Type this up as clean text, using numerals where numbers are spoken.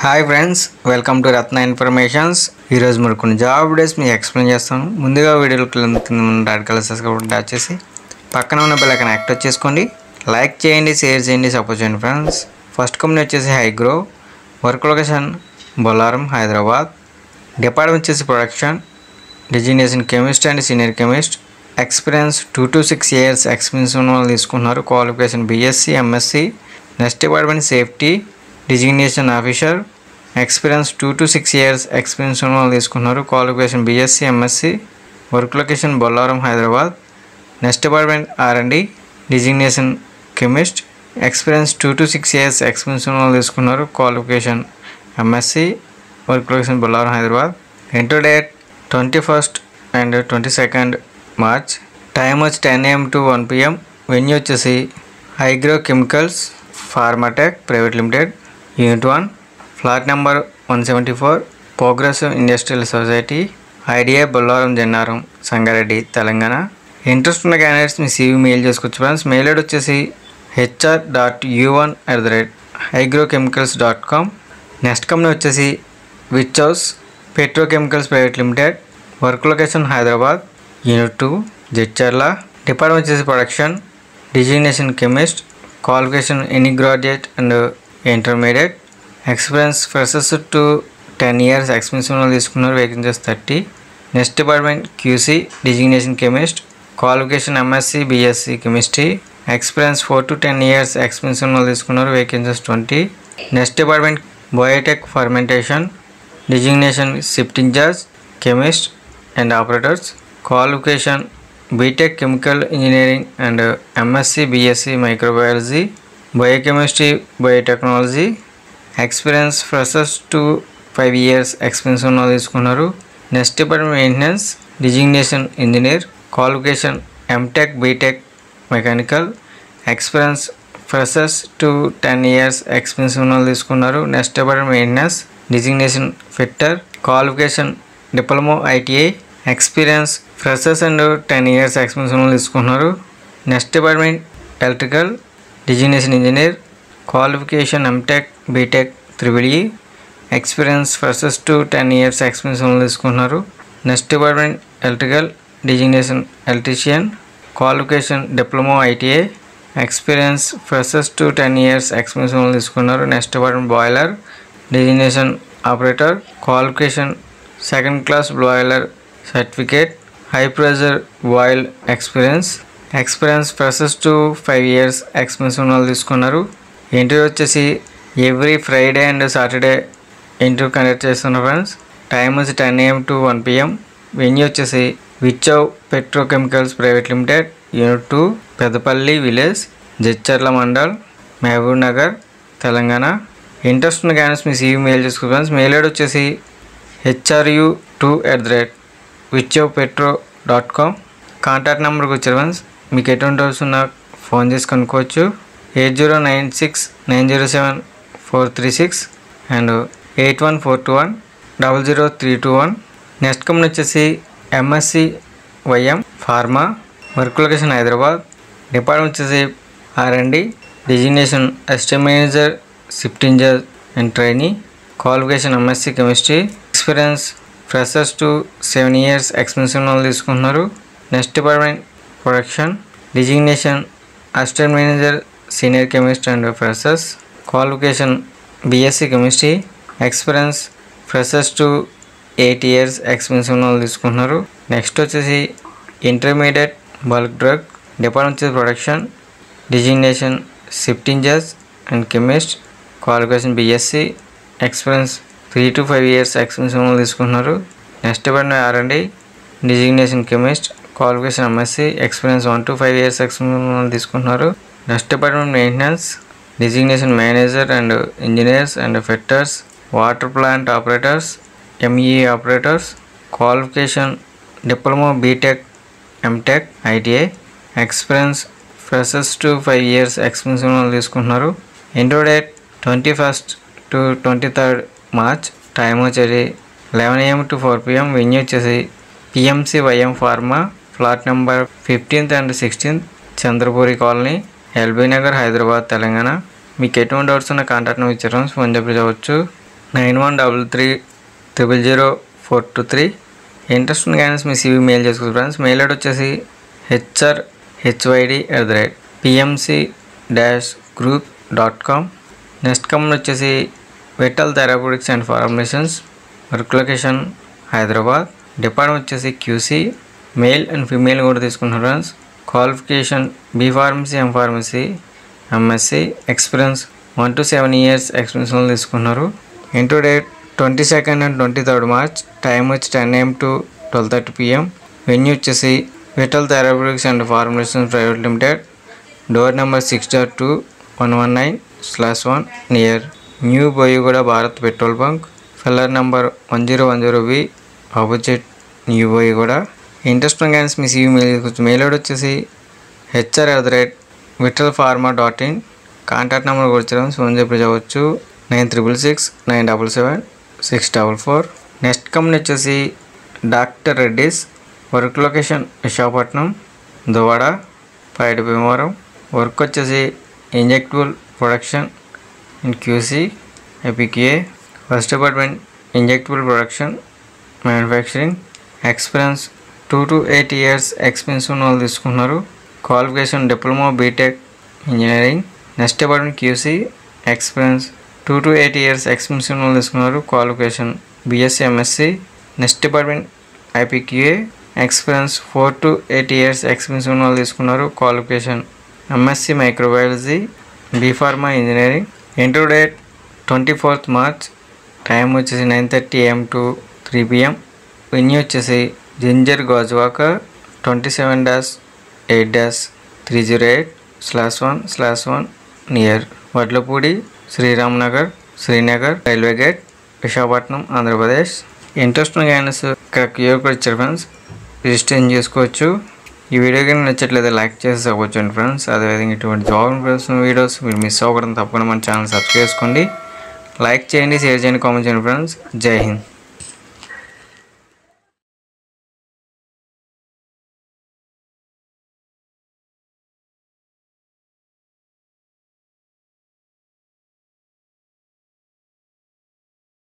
Hi friends, welcome to Ratna informations. ఈరోజు మరి కొన్ని జాబ్ డేస్ మీకు ఎక్స్ప్లెయిన్ చేస్తాను. ముందుగా వీడియోకి రెడ్ కలర్ సబ్స్క్రైబ్ టచ్ చేసి పక్కన ఉన్న బెల్ ఐకాన్ యాక్టివేట్ చేసుకోండి. లైక్ చేయండి, షేర్ చేయండి, సపోర్ట్ చేయండి ఫ్రెండ్స్. ఫస్ట్ కంపెనీ వచ్చేసి Hygro. Work location Bollaram, Hyderabad. Department వచ్చేసి production. Designation chemist and senior chemist. Experience 2 to 6 years experience ఉన్న వాళ్ళు తీసుకున్నారు. Qualification BSc, MSc. Next department safety. Designation officer. Experience 2 to 6 years experience ఉన్న వాళ్ళు తీసుకున్నారు. Qualification BSc, MSc. Work location Bollaram, Hyderabad. Next department R and D. Designation chemist. Experience 2 to 6 years experience ఉన్న వాళ్ళు తీసుకున్నారు. Qualification MSc. Work location Bollaram, Hyderabad. Enter date 21st and 22nd March. Time వచ్చి 10 AM to 1 PM. Venue వచ్చేసి Hygro chemicals Pharmatek private limited, unit 1, flat number 174, progressive industrial society, IDA, Bollaram, Jannaram, Sangareddy, Telangana. Interest ఉన్న candidates మీ CV mail చేసుకోవచ్చు friends. Mail ID వచ్చేసి hr.u1@hygrochemicals.com. Next company వచ్చేసి Vichow petrochemicals private limited. Work location Hyderabad, unit 2, Jadcherla. Department వచ్చేసి production. Designation chemist. Qualification any graduate and intermediate. Experience freshers to 10 years experience ఉన్న తీసుకున్నారు. Vacancies 30. Next department QC. Designation chemist. Qualification MSc, BSc chemistry. Experience 4 to 10 years experience ఉన్న తీసుకున్నారు. Vacancies 20. Next department biotech fermentation. Designation shift in charge, chemist and operators. Qualification BTech chemical engineering and MSc, BSc microbiology, biochemistry, biotechnology. Experience freshers to 5 years experience ఉన్న తీసుకున్నారు. Next department maintenance. Designation engineer. Qualification MTech, BTech mechanical. Experience freshers to 10 years experience ఉన్న తీసుకున్నారు. Next department maintenance. Designation fitter. Qualification diploma, ITI. Experience freshers and 10 years experience ఉన్న తీసుకున్నారు. Next department electrical. Designation engineer. Qualification MTech, BTech, EEE. Experience freshers to 10 years experience ఉన్న తీసుకున్నారు. Next department electrical. Designation electrician. Qualification diploma, ITI. Experience freshers to 10 years experience ఉన్న తీసుకున్నారు. Next department boiler. Designation operator. Qualification second class boiler certificate. High pressure boil experience. Experience freshers to 5 years experience ఉన్న తీసుకున్నారు. Interview వచ్చేసి every Friday and Saturday interview conduct చేస్తున్నారు friends. Time వచ్చి 10 AM to 1 PM. Venue వచ్చేసి Vichow petrochemicals private limited, unit 2, Peddapalli village, Jadcherla mandal, Mahabubnagar, Telangana. Interest ఉన్న candidates మీ CV mail చేసుకోండి friends. Mail ID వచ్చేసి hru2@vichowpetro.com. కాంటాక్ట్ నెంబర్కి వచ్చారు ఫ్రెండ్స్. మీకు ఎటువంటి డౌట్స్ ఉన్నా ఫోన్ చేసి కనుక్కోవచ్చు. 8096907436 అండ్ 8142100321. నెక్స్ట్ కంపెనీ వచ్చేసి MSC YM pharma. Work location Hyderabad. Department వచ్చేసి R and D. Designation assistant manager, shift incharge and trainee. Qualification MSc chemistry. Experience freshers to 7 years experience ఉన్న వాళ్ళు తీసుకుంటున్నారు. Next department production. Designation assistant manager, senior chemist and freshers. Qualification BSc chemistry. Experience freshers to 8 years experience ఉన్న వాళ్ళు తీసుకుంటున్నారు. Next వచ్చేసి intermediate bulk drug. Department వచ్చేసి production. Designation shift incharge and chemist. Qualification BSc. Experience 3 to 5 years experience ఉన్న వాళ్ళు తీసుకుంటున్నారు. Next department R and D. Designation chemist. Qualification MSc. Experience 1 to 5 years experience ఉన్న వాళ్ళు తీసుకుంటున్నారు. Next department maintenance. Designation manager and engineers and fitters, water plant operators, MEE operators. Qualification diploma, BTech, MTech, ITI. Experience freshers to 5 years experience ఉన్న వాళ్ళు తీసుకుంటున్నారు. Interview date 21st to 23rd March. Time వచ్చేసి 11 AM to 4 PM. Venue వచ్చేసి PMC YM pharma, flat number 15th and 16th, Chandrapuri colony, LB Nagar, Hyderabad, Telangana. మీకు ఎటువంటి doubts ఉన్న contact number ఇచ్చారు, phone చెప్పి చదవచ్చు. 9133000423. ఇంట్రెస్ట్ ఉన్న క్యాండిడేట్స్ మీ CV మెయిల్ చేసుకోవచ్చు ఫ్రెండ్స్. మెయిల్ ఐడి వచ్చేసి hrhyd@pmc-group.com. నెక్స్ట్ కంపెనీ వచ్చేసి Vital therapeutics and formations. Work location Hyderabad. Department వచ్చేసి QC. మేల్ అండ్ ఫీమేల్ కూడా తీసుకుంటున్నారు friends. Qualification B Pharmacy, M Pharmacy, MSc. Experience 1 to 7 years experience తీసుకున్నారు. Into date 22nd and 23rd March. Time వచ్చి 10 AM to 12:30 PM. Venue వచ్చేసి Vital therapeutics and formations private limited, door number 6-119/1 near new Boiguda Bharat petrol bunk. Pillar number 1010B opposite new Boiguda. Interest candidates మీ CV mail చేసుకోవచ్చు. Mail ID వచ్చేసి hr@vitalpharma.in. Contact number కూడా వచ్చారు, phone చెప్పి చదవచ్చు 9669776644. Next company వచ్చేసి doctor Reddy's. Work location Visakhapatnam, Duvvada, Paidi Bhimavaram. Work వచ్చేసి injectable production in QC APQA. First department injectable production manufacturing. Experience 2 to 8 years experience ఉన్న వాళ్ళు తీసుకున్నారు. Qualification diploma BTech engineering. Next department QC. Experience 2 to 8 years experience ఉన్న వాళ్ళు తీసుకున్నారు. Qualification BSc MSc. Next department IPQA. Experience 4 to 8 years experience ఉన్న వాళ్ళు తీసుకున్నారు. Qualification MSc microbiology, B Pharma engineering. Interview date 24th March. Time వచ్చేసి 9:30 AM to 3 PM. Venue వచ్చేసి ginger Gajuwaka 27-8-308/1/1 near Vadlapudi, Sriram Nagar, Srinagar, railway gate, Visakhapatnam, Andhra Pradesh. Interest ఉన్న candidates ఇక్కడ QR code ఇచ్చారు friends, registration చేసుకోవచ్చు. ఈ వీడియో కానీ నచ్చట్లయితే లైక్ చేసి సపోర్ట్ చేయండి ఫ్రెండ్స్. అదేవిధంగా ఇటువంటి జాబ్ ఇన్ఫర్మేషన్ వీడియోస్ మీరు మిస్ అవ్వకూడదు, తప్పకుండా మన ఛానల్ సబ్స్క్రైబ్ చేసుకోండి. లైక్ చేయండి, షేర్ చేయండి, కామెంట్ చేయండి ఫ్రెండ్స్. జై హింద్.